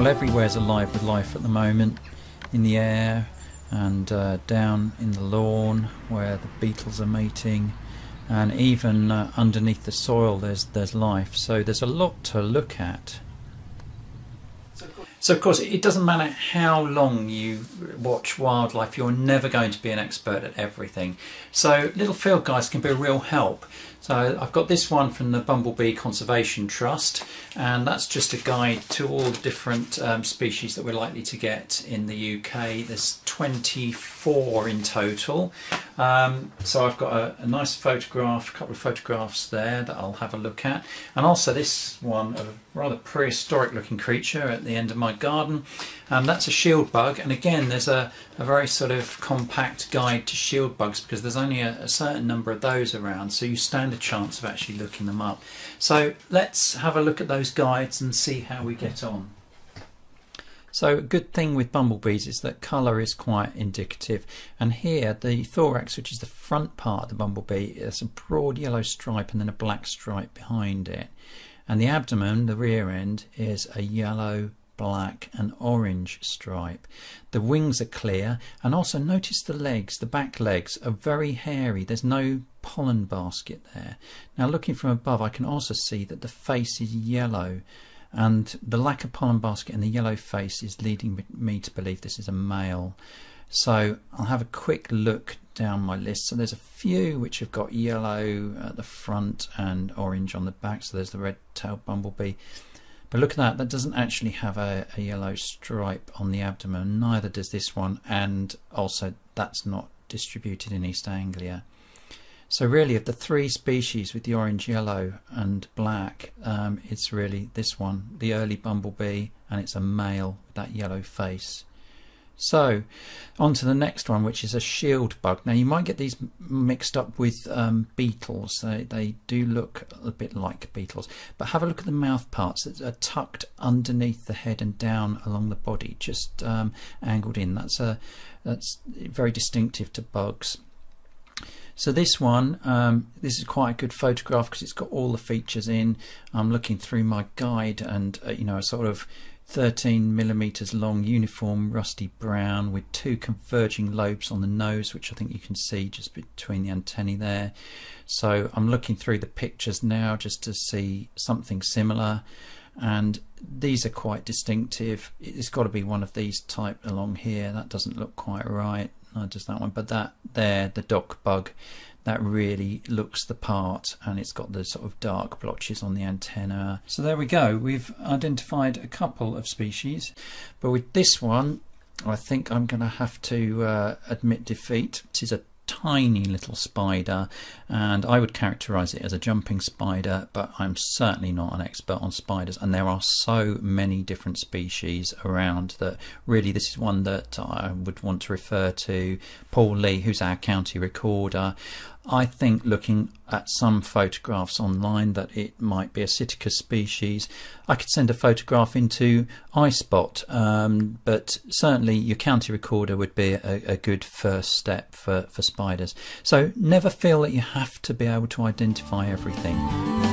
Well, everywhere's alive with life at the moment, in the air and down in the lawn where the beetles are mating, and even underneath the soil there's life. So there's a lot to look at. So of course it doesn't matter how long you watch wildlife, you're never going to be an expert at everything. So little field guides can be a real help. So I've got this one from the Bumblebee Conservation Trust, and that's just a guide to all the different species that we're likely to get in the UK. There's 24 in total. So I've got a nice photograph, a couple of photographs there that I'll have a look at. And also this one, a rather prehistoric looking creature at the end of my garden. That's a shield bug, and again there's a very sort of compact guide to shield bugs because there's only a certain number of those around, so you stand a chance of actually looking them up. So let's have a look at those guides and see how we get on. So a good thing with bumblebees is that colour is quite indicative, and here the thorax, which is the front part of the bumblebee, is a broad yellow stripe and then a black stripe behind it, and the abdomen, the rear end, is a yellow, black and orange stripe. The wings are clear, and also notice the legs, the back legs are very hairy. There's no pollen basket there. Now looking from above I can also see that the face is yellow, and the lack of pollen basket and the yellow face is leading me to believe this is a male. So I'll have a quick look down my list. So there's a few which have got yellow at the front and orange on the back. So there's the red-tailed bumblebee. But look at that, that doesn't actually have a yellow stripe on the abdomen, neither does this one, and also that's not distributed in East Anglia. So really of the three species with the orange, yellow and black, it's really this one, the early bumblebee, and it's a male with that yellow face. So on to the next one, which is a shield bug. Now you might get these mixed up with beetles. They do look a bit like beetles, but have a look at the mouth parts that are tucked underneath the head and down along the body, just angled in. That's very distinctive to bugs. So this one, this is quite a good photograph because it's got all the features in. I'm looking through my guide, and you know, a sort of 13mm long uniform rusty brown with two converging lobes on the nose, which I think you can see just between the antennae there. So I'm looking through the pictures now just to see something similar, and these are quite distinctive. It's got to be one of these type along here. That doesn't look quite right, not just that one, but that there, the dock bug, that really looks the part, and it's got the sort of dark blotches on the antenna. So there we go, we've identified a couple of species, but with this one I think I'm going to have to admit defeat. It is a tiny little spider, and I would characterize it as a jumping spider, but I'm certainly not an expert on spiders, and there are so many different species around that really this is one that I would want to refer to Paul Lee, who's our county recorder. I think looking at some photographs online that it might be a Psittacus species. I could send a photograph into iSpot, but certainly your county recorder would be a good first step for spiders. So never feel that you have to be able to identify everything.